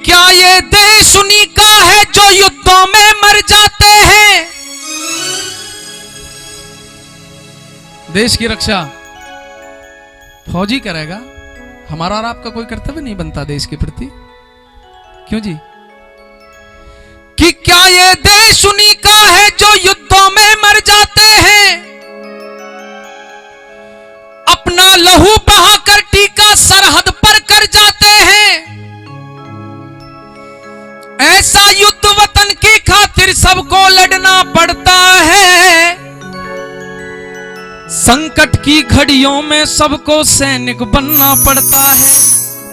क्या ये देश उन्हीं का है जो युद्धों में मर जाते हैं। देश की रक्षा फौजी करेगा, हमारा और आपका कोई कर्तव्य नहीं बनता देश के प्रति, क्यों जी? कि क्या ये देश उन्हीं का है जो युद्धों में मर जाते हैं, अपना लहू बहाकर टीका सरहद पर कर जाते हैं। ऐसा युद्ध वतन की खातिर सबको लड़ना पड़ता है, संकट की घड़ियों में सबको सैनिक बनना पड़ता है।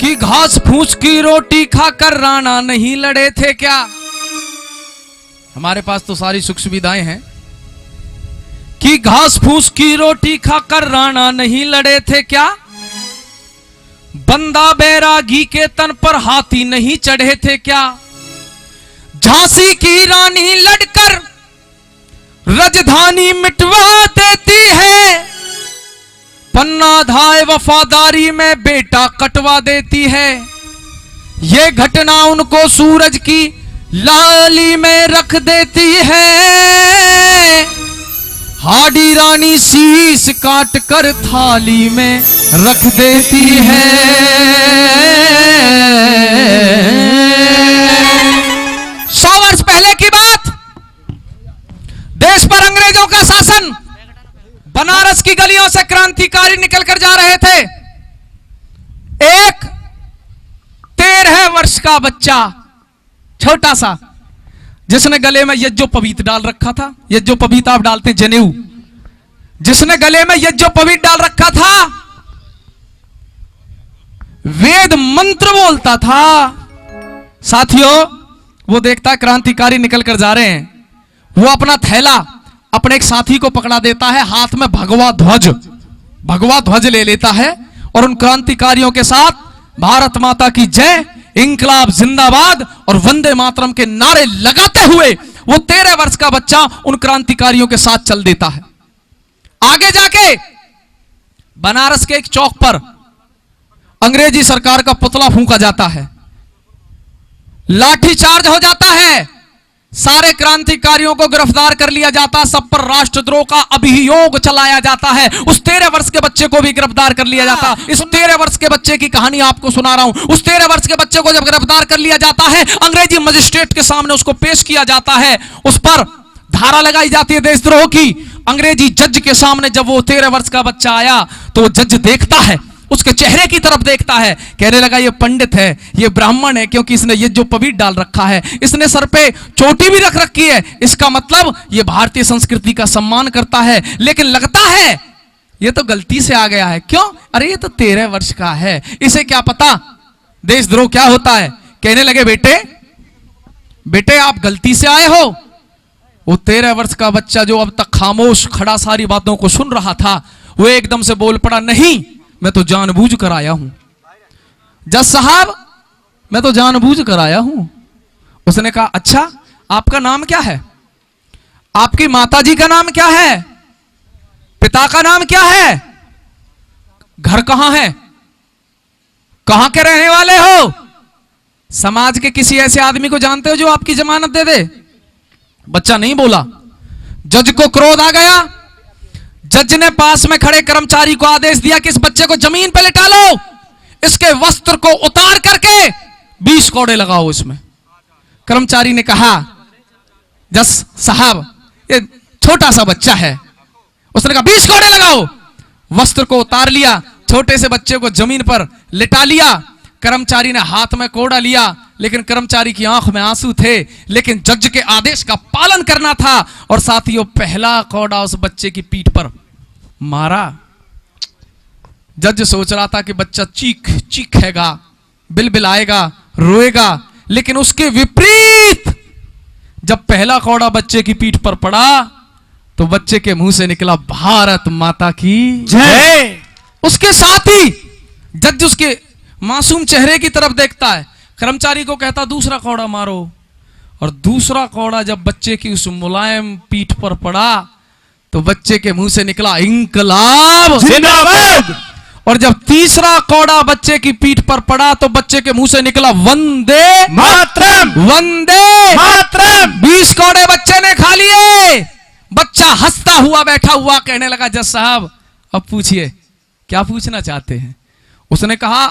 कि घास फूस की रोटी खाकर राणा नहीं लड़े थे क्या? हमारे पास तो सारी सुख सुविधाएं हैं। कि घास फूस की रोटी खाकर राणा नहीं लड़े थे क्या? बंदा बैरागी के तन पर हाथी नहीं चढ़े थे क्या? झांसी की रानी लड़कर राजधानी मिटवा देती है, पन्ना धाय वफादारी में बेटा कटवा देती है। ये घटना उनको सूरज की लाली में रख देती है, हाडी रानी शीश काट कर थाली में रख देती है। 100 वर्ष पहले की बात, देश पर अंग्रेजों का शासन, बनारस की गलियों से क्रांतिकारी निकल कर जा रहे थे। एक 13 वर्ष का बच्चा, छोटा सा, जिसने गले में यज्ञोपवीत डाल रखा था। यज्ञोपवीत आप डालते हैं जनेऊ, जिसने गले में यज्ञोपवीत डाल रखा था, वेद मंत्र बोलता था। साथियों, वो देखता है क्रांतिकारी निकल कर जा रहे हैं, वो अपना थैला अपने एक साथी को पकड़ा देता है, हाथ में भगवा ध्वज ले लेता है और उन क्रांतिकारियों के साथ भारत माता की जय, इंकलाब जिंदाबाद और वंदे मातरम के नारे लगाते हुए वो 13 वर्ष का बच्चा उन क्रांतिकारियों के साथ चल देता है। आगे जाके बनारस के एक चौक पर अंग्रेजी सरकार का पुतला फूंका जाता है, लाठीचार्ज हो जाता है, सारे क्रांतिकारियों को गिरफ्तार कर लिया जाता, सब पर राष्ट्रद्रोह का अभियोग चलाया जाता है। उस 13 वर्ष के बच्चे को भी गिरफ्तार कर लिया जाता। इस 13 वर्ष के बच्चे की कहानी आपको सुना रहा हूं। उस 13 वर्ष के बच्चे को जब गिरफ्तार कर लिया जाता है, अंग्रेजी मजिस्ट्रेट के सामने उसको पेश किया जाता है, उस पर धारा लगाई जाती है देशद्रोह की। अंग्रेजी जज के सामने जब वो 13 वर्ष का बच्चा आया तो वो जज देखता है, उसके चेहरे की तरफ देखता है, कहने लगा ये पंडित है, ये ब्राह्मण है, क्योंकि इसने ये जो पवित्र डाल रखा है, इसने सर पे चोटी भी रख रखी है, इसका मतलब ये भारतीय संस्कृति का सम्मान करता है। लेकिन लगता है ये तो गलती से आ गया है। क्यों? अरे ये तो 13 वर्ष का है, इसे क्या पता देशद्रोह क्या होता है। कहने लगे बेटे आप गलती से आए हो। वो 13 वर्ष का बच्चा जो अब तक खामोश खड़ा सारी बातों को सुन रहा था, वो एकदम से बोल पड़ा, नहीं मैं तो जानबूझ कर आया हूं जज साहब, मैं तो जानबूझ कर आया हूं। उसने कहा अच्छा आपका नाम क्या है, आपकी माताजी का नाम क्या है, पिता का नाम क्या है, घर कहां है, कहां के रहने वाले हो, समाज के किसी ऐसे आदमी को जानते हो जो आपकी जमानत दे दे? बच्चा नहीं बोला। जज को क्रोध आ गया। जज ने पास में खड़े कर्मचारी को आदेश दिया कि इस बच्चे को जमीन पर लेटा लो, इसके वस्त्र को उतार करके 20 कोड़े लगाओ इसमें। कर्मचारी ने कहा जज साहब ये छोटा सा बच्चा है। उसने कहा 20 कोड़े लगाओ। वस्त्र को उतार लिया, छोटे से बच्चे को जमीन पर लिटा लिया। कर्मचारी ने हाथ में कोड़ा लिया, लेकिन कर्मचारी की आंख में आंसू थे, लेकिन जज के आदेश का पालन करना था। और साथियों, पहला कोड़ा उस बच्चे की पीठ पर मारा। जज सोच रहा था कि बच्चा चीखेगा, बिलबिलाएगा, रोएगा, लेकिन उसके विपरीत जब पहला कोड़ा बच्चे की पीठ पर पड़ा तो बच्चे के मुंह से निकला भारत माता की जय। उसके साथ ही जज उसके मासूम चेहरे की तरफ देखता है, कर्मचारी को कहता दूसरा कोड़ा मारो। और दूसरा कोड़ा जब बच्चे की उस मुलायम पीठ पर पड़ा तो बच्चे के मुंह से निकला इंकलाब जिंदाबाद। और जब तीसरा कौड़ा बच्चे की पीठ पर पड़ा तो बच्चे के मुंह से निकला वंदे मातरम, वंदे मातरम। 20 कौड़े बच्चे ने खा लिए। बच्चा हंसता हुआ बैठा हुआ कहने लगा, जज साहब अब पूछिए क्या पूछना चाहते हैं। उसने कहा,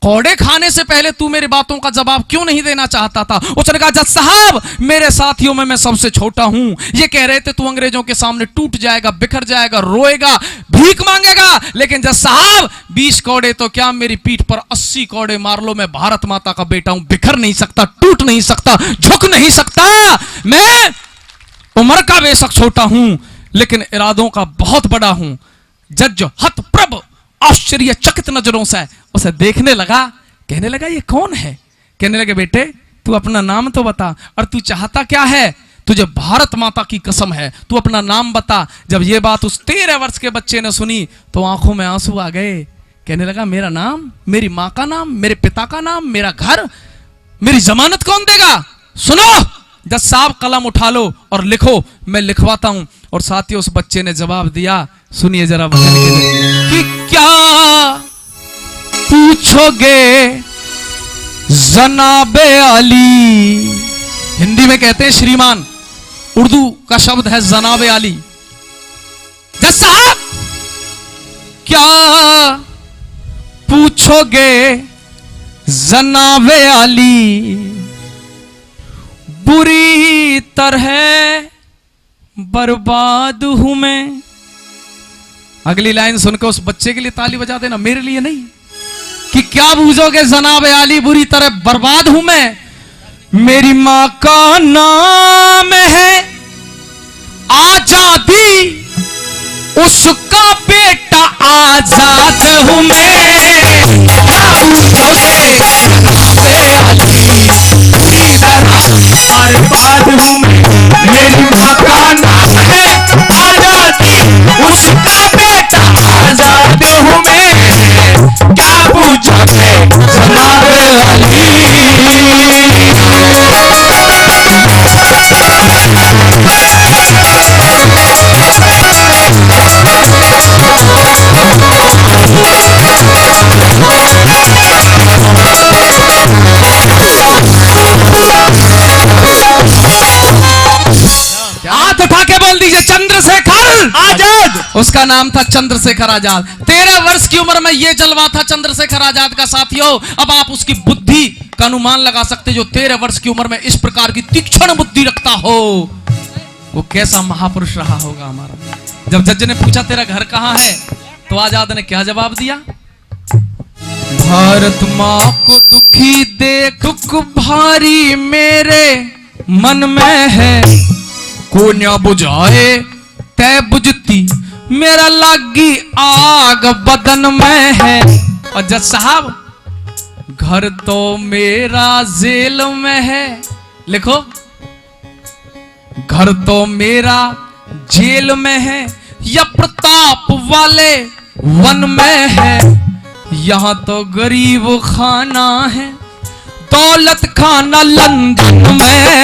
कौड़े खाने से पहले तू मेरी बातों का जवाब क्यों नहीं देना चाहता था। उसने कहा, जज साहब मेरे साथियों में मैं सबसे छोटा हूं। ये कह रहे थे तू अंग्रेजों के सामने टूट जाएगा, बिखर जाएगा, रोएगा, भीख मांगेगा। लेकिन जज साहब 20 कौड़े तो क्या, मेरी पीठ पर 80 कौड़े मार लो, मैं भारत माता का बेटा हूं, बिखर नहीं सकता, टूट नहीं सकता, झुक नहीं सकता। मैं उम्र का बेशक छोटा हूं लेकिन इरादों का बहुत बड़ा हूं। जज हतप्रभ आश्चर्यचकित नजरों से उसे देखने लगा, कहने लगा ये कौन है। कहने लगे, बेटे तू अपना नाम तो बता और तू चाहता क्या है। तुझे भारत माता की कसम है, तू अपना नाम बता। जब ये बात उस 13 वर्ष के बच्चे ने सुनी तो आंखों में आंसू आ गए। कहने लगा, मेरा नाम, मेरी माँ का नाम, मेरे पिता का नाम, मेरा घर, मेरी जमानत कौन देगा। सुनो जज साहब कलम उठा लो और लिखो, मैं लिखवाता हूं। और साथियों उस बच्चे ने जवाब दिया, सुनिए जरा वचन कि क्या पूछोगे जनाबे अली। हिंदी में कहते हैं श्रीमान, उर्दू का शब्द है जनाबे अली। जज साहब क्या पूछोगे जनाबे अली, बुरी तरह बर्बाद हूं मैं। अगली लाइन सुनकर उस बच्चे के लिए ताली बजा देना, मेरे लिए नहीं। कि क्या पूछोगे जनाब अली, बुरी तरह बर्बाद हूं मैं। मेरी मां का नाम है आजादी, उसका बेटा आजाद हूं मैं। क्या पूछोगे जनाब अली, बुरी तरह बर्बाद हूं मैं। मेरी मां का नाम है आजादी, उसका बेटा आजाद हूं मैं। क्या पूछोगे जनाब अली। हाथ उठा के बोल दीजिए, चंद्रशेखर आजाद। उसका नाम था चंद्रशेखर आजाद। 13 वर्ष की उम्र में यह जलवा था चंद्रशेखर आजाद का। साथियों अब आप उसकी बुद्धि का अनुमान लगा सकते, जो 13 वर्ष की उम्र में इस प्रकार की तीक्ष्ण बुद्धि रखता हो, वो कैसा महापुरुष रहा होगा हमारा। जब जज ने पूछा तेरा घर कहां है, तो आजाद ने क्या जवाब दिया। भारत माँ को दुखी देख दुख भारी मेरे मन में है, को न बुझाए तय बुझती मेरा लागी आग बदन में है। और जज साहब घर तो मेरा जेल में है, लिखो घर तो मेरा जेल में है, या प्रताप वाले वन में है। यहां तो गरीब खाना है, दौलत खाना लंदन में है।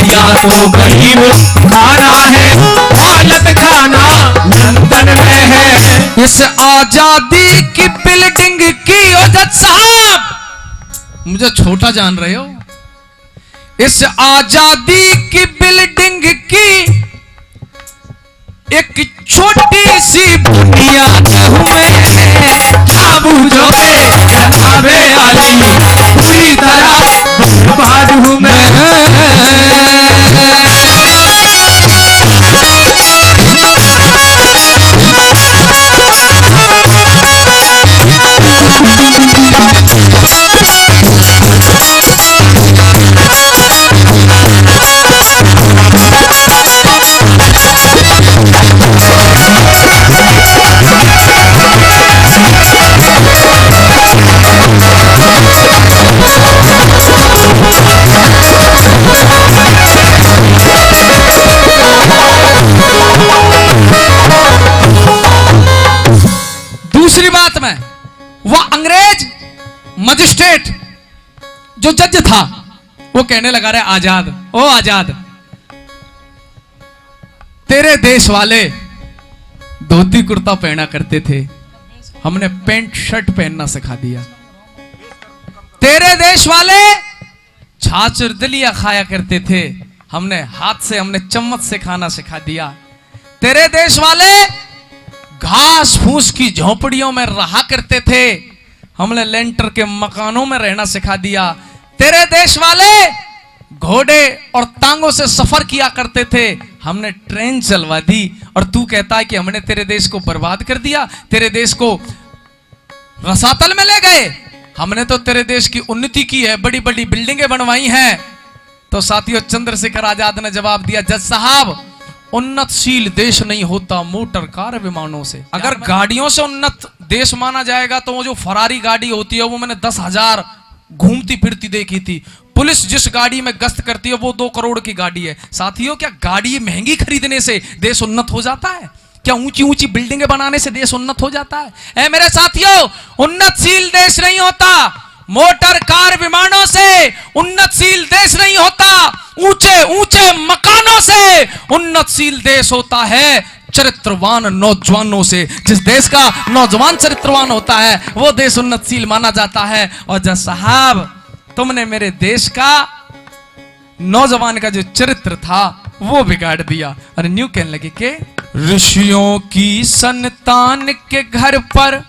यहाँ तो गरीब खाना है, दौलत खाना लंदन में है। इस आजादी की बिल्डिंग की ओ जज साहब, मुझे छोटा जान रहे हो। इस आजादी की बिल्डिंग की एक छोटी सी बुनियाद हूं मैं। क्या पूछोगे जनाबे अली, पूरी तरह बर्बाद हूं मैं। दूसरी बात में, वह अंग्रेज मजिस्ट्रेट जो जज था वो कहने लगा, रे आजाद, ओ आजाद, तेरे देश वाले धोती कुर्ता पहना करते थे हमने पैंट शर्ट पहनना सिखा दिया। तेरे देश वाले छाछ और दलिया खाया करते थे, हमने हाथ से, हमने चम्मच से खाना सिखा दिया। तेरे देश वाले घास फूस की झोपड़ियों में रहा करते थे, हमने लेंटर के मकानों में रहना सिखा दिया। तेरे देश वाले घोड़े और टांगों से सफर किया करते थे, हमने ट्रेन चलवा दी। और तू कहता है कि हमने तेरे देश को बर्बाद कर दिया, तेरे देश को रसातल में ले गए। हमने तो तेरे देश की उन्नति की है, बड़ी बड़ी बिल्डिंगें बनवाई हैं। तो साथियों, चंद्रशेखर आजाद ने जवाब दिया, जज साहब, उन्नतशील देश नहीं होता मोटर कार विमानों से। अगर गाड़ियों से उन्नत देश माना जाएगा तो वो जो फरारी गाड़ी होती है वो मैंने 10,000 घूमती फिरती देखी थी। पुलिस जिस गाड़ी में गश्त करती है वो 2 करोड़ की गाड़ी है। साथियों, क्या गाड़ी महंगी खरीदने से देश उन्नत हो जाता है? क्या ऊंची ऊंची बिल्डिंगें बनाने से देश उन्नत हो जाता है? ऐ मेरे साथियों, उन्नतशील देश नहीं होता मोटर कार विमानों से, उन्नतशील देश नहीं होता ऊंचे ऊंचे मकानों से, उन्नतशील देश होता है चरित्रवान नौजवानों से। जिस देश का नौजवान चरित्रवान होता है वो देश उन्नतशील माना जाता है। और जज साहब, तुमने मेरे देश का नौजवान का जो चरित्र था वो बिगाड़ दिया। और न्यू कहने लगे कि ऋषियों की संतान के घर पर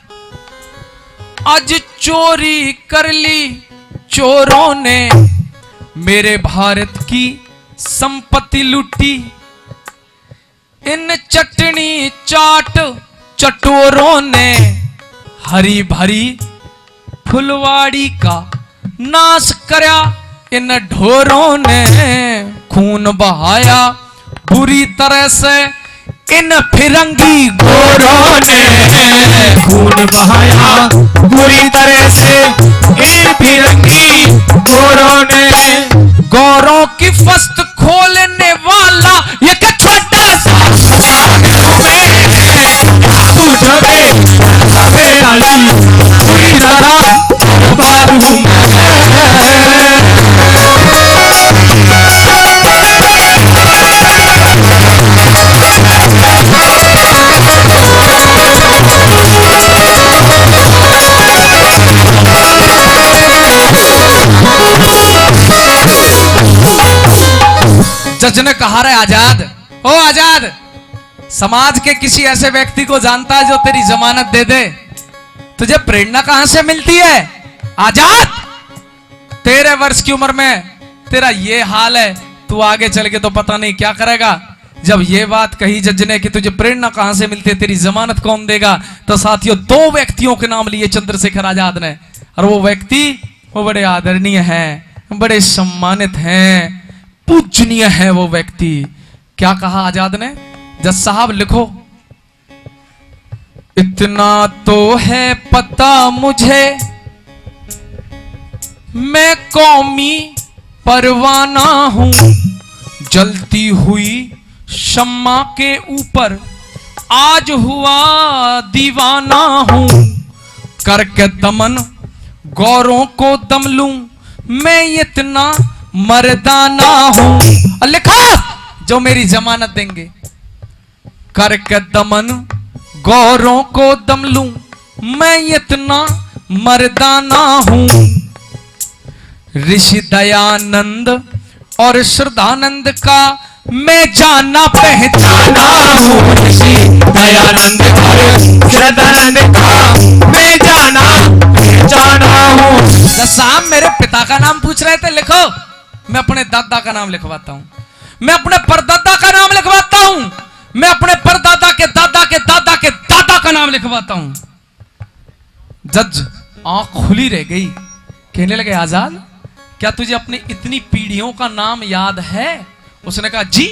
आज चोरी कर ली चोरों ने, मेरे भारत की संपत्ति लूटी इन चटनी चाट चटोरों ने, हरी भरी फुलवाड़ी का नाश करया इन ढोरों ने, खून बहाया बुरी तरह से इन फिरंगी गोरों ने, खून बहाया बुरी तरह से इन फिरंगी गोरों ने, गौरों की फस्त खोलने वाला ये क्या छोटा सा पूरी तरह बाबू जज ने कहा, रे आजाद, ओ आजाद, समाज के किसी ऐसे व्यक्ति को जानता है जो तेरी जमानत दे दे? तुझे प्रेरणा कहां से मिलती है? आजाद, 13 वर्ष की उम्र में तेरा ये हाल है, तू आगे चल के तो पता नहीं क्या करेगा। जब ये बात कही जज ने कि तुझे प्रेरणा कहां से मिलती है, तेरी जमानत कौन देगा, तो साथियों 2 व्यक्तियों के नाम लिए चंद्रशेखर आजाद ने। और वो व्यक्ति वो बड़े आदरणीय हैं, बड़े सम्मानित हैं, पूजनीय है वो व्यक्ति। क्या कहा आजाद ने? जज साहब लिखो, इतना तो है पता मुझे मैं कौमी परवाना हूं, जलती हुई शम्मा के ऊपर आज हुआ दीवाना हूं, करके दमन गौरों को दम लूं मैं इतना मर्दाना हूं। लिखा, जो मेरी जमानत देंगे, करके दमन गौरों को दम लूं मैं इतना मर्दाना हूं। ऋषि दयानंद और श्रद्धानंद का मैं जाना पहचाना हूं, ऋषि दयानंद और श्रद्धानंद का मैं जाना पहचाना हूं। साहब, मेरे पिता का नाम पूछ रहे थे, लिखो। मैं अपने दादा का नाम लिखवाता हूं, मैं अपने परदादा का नाम लिखवाता हूं, मैं अपने परदादा के दादा के दादा के दादा का नाम लिखवाता हूं। जज आंख खुली रह गई, कहने लगे, आजाद, क्या तुझे अपनी इतनी पीढ़ियों का नाम याद है? उसने कहा, जी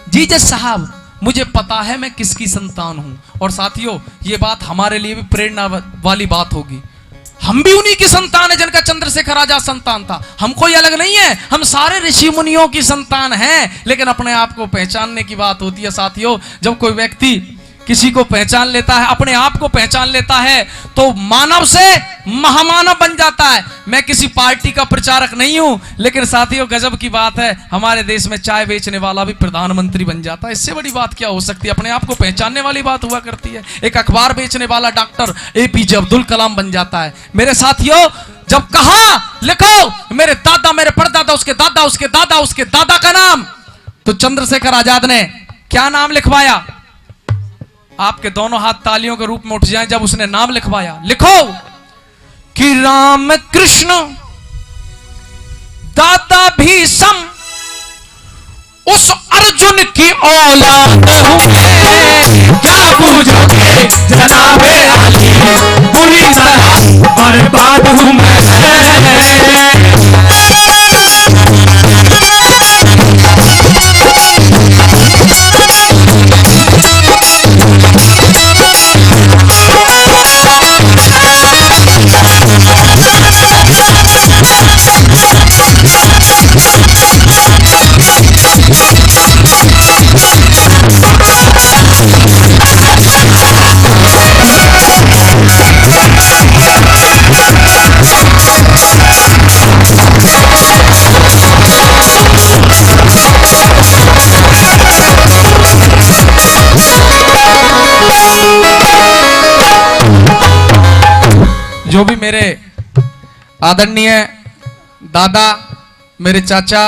जी जज साहब, मुझे पता है मैं किसकी संतान हूं। और साथियों, ये बात हमारे लिए भी प्रेरणा वाली बात होगी। हम भी उन्हीं की संतान है जिनका चंद्रशेखर आजाद संतान था। हम कोई अलग नहीं है, हम सारे ऋषि मुनियों की संतान हैं। लेकिन अपने आप को पहचानने की बात होती है साथियों। जब कोई व्यक्ति किसी को पहचान लेता है, अपने आप को पहचान लेता है, तो मानव से महामानव बन जाता है। मैं किसी पार्टी का प्रचारक नहीं हूं, लेकिन साथियों गजब की बात है, हमारे देश में चाय बेचने वाला भी प्रधानमंत्री बन जाता है। इससे बड़ी बात क्या हो सकती है? अपने आप को पहचानने वाली बात हुआ करती है। एक अखबार बेचने वाला डॉक्टर APJ अब्दुल कलाम बन जाता है। मेरे साथियों, जब कहा लिखो मेरे दादा, मेरे परदादा, उसके दादा, उसके दादा, उसके दादा का नाम, तो चंद्रशेखर आजाद ने क्या नाम लिखवाया? आपके दोनों हाथ तालियों के रूप में उठ जाएं जब उसने नाम लिखवाया। लिखो कि राम कृष्ण दादा भीष्म उस अर्जुन की औलाद हूं मैं। क्या पूछोगे जनाबे आली, पूरी तरह बर्बाद हूं मैं। जो भी मेरे आदरणीय दादा, मेरे चाचा,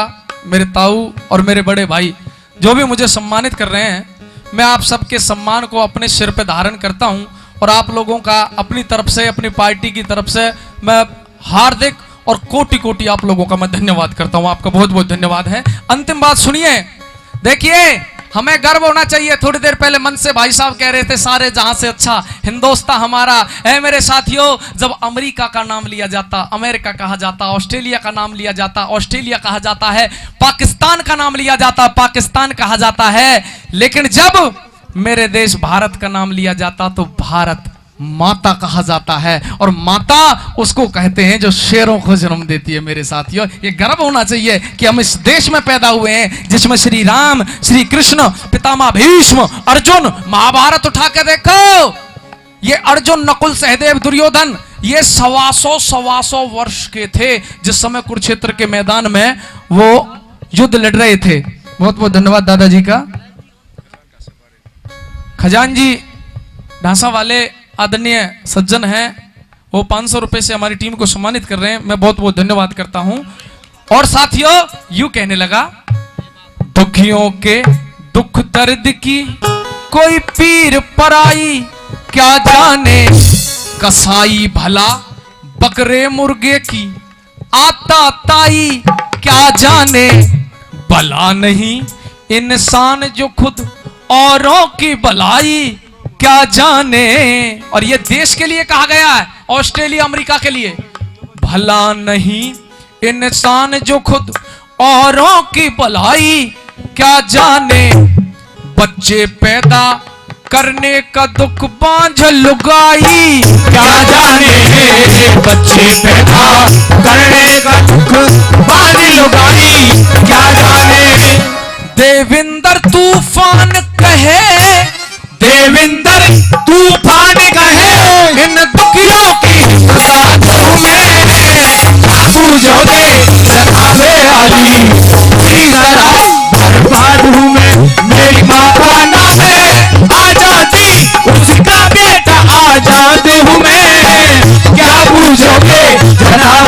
मेरे ताऊ और मेरे बड़े भाई जो भी मुझे सम्मानित कर रहे हैं, मैं आप सबके सम्मान को अपने सिर पे धारण करता हूं और आप लोगों का अपनी तरफ से, अपनी पार्टी की तरफ से मैं हार्दिक और कोटि कोटि आप लोगों का मैं धन्यवाद करता हूं। आपका बहुत बहुत धन्यवाद है। अंतिम बात सुनिए, देखिए हमें गर्व होना चाहिए। थोड़ी देर पहले मन से भाई साहब कह रहे थे सारे जहां से अच्छा हिंदुस्तान हमारा है। मेरे साथियों, जब अमेरिका का नाम लिया जाता, अमेरिका कहा जाता, ऑस्ट्रेलिया का नाम लिया जाता, ऑस्ट्रेलिया कहा जाता है, पाकिस्तान का नाम लिया जाता, पाकिस्तान कहा जाता है, लेकिन जब मेरे देश भारत का नाम लिया जाता तो भारत माता कहा जाता है। और माता उसको कहते हैं जो शेरों को जन्म देती है। मेरे साथियों, ये गर्व होना चाहिए कि हम इस देश में पैदा हुए हैं जिसमें श्री राम, श्री कृष्ण, पितामह भीष्म, अर्जुन, महाभारत उठा के देखो, ये अर्जुन, नकुल, सहदेव, दुर्योधन, ये 125 वर्ष के थे जिस समय कुरुक्षेत्र के मैदान में वो युद्ध लड़ रहे थे। बहुत बहुत धन्यवाद दादाजी का। खजानजी ढांसा वाले आदरणीय सज्जन हैं, वो 500 रुपए से हमारी टीम को सम्मानित कर रहे हैं। मैं बहुत बहुत धन्यवाद करता हूं। और साथियों, यूं कहने लगा, दुखियों के दुख दर्द की कोई पीर पराई, क्या जाने कसाई भला बकरे मुर्गे की आता ताई, क्या जाने भला नहीं इंसान जो खुद औरों की भलाई, क्या जाने। और ये देश के लिए कहा गया है, ऑस्ट्रेलिया अमेरिका के लिए। भला नहीं इंसान जो खुद औरों की भलाई, क्या जाने बच्चे पैदा करने का दुख बांझ लुगाई, क्या जाने बच्चे पैदा करने का दुख बांझ लुगाई, क्या जाने देविंदर तूफान कहे, देविंदर तूफान कहे, इन दुखियों की पूछोगे जनाबे आली, पूरी तरह बर्बाद हूँ मैं। मेरी माँ का नाम है आजादी, उसका बेटा आजाद हूँ मैं। क्या पूछोगे जनाबे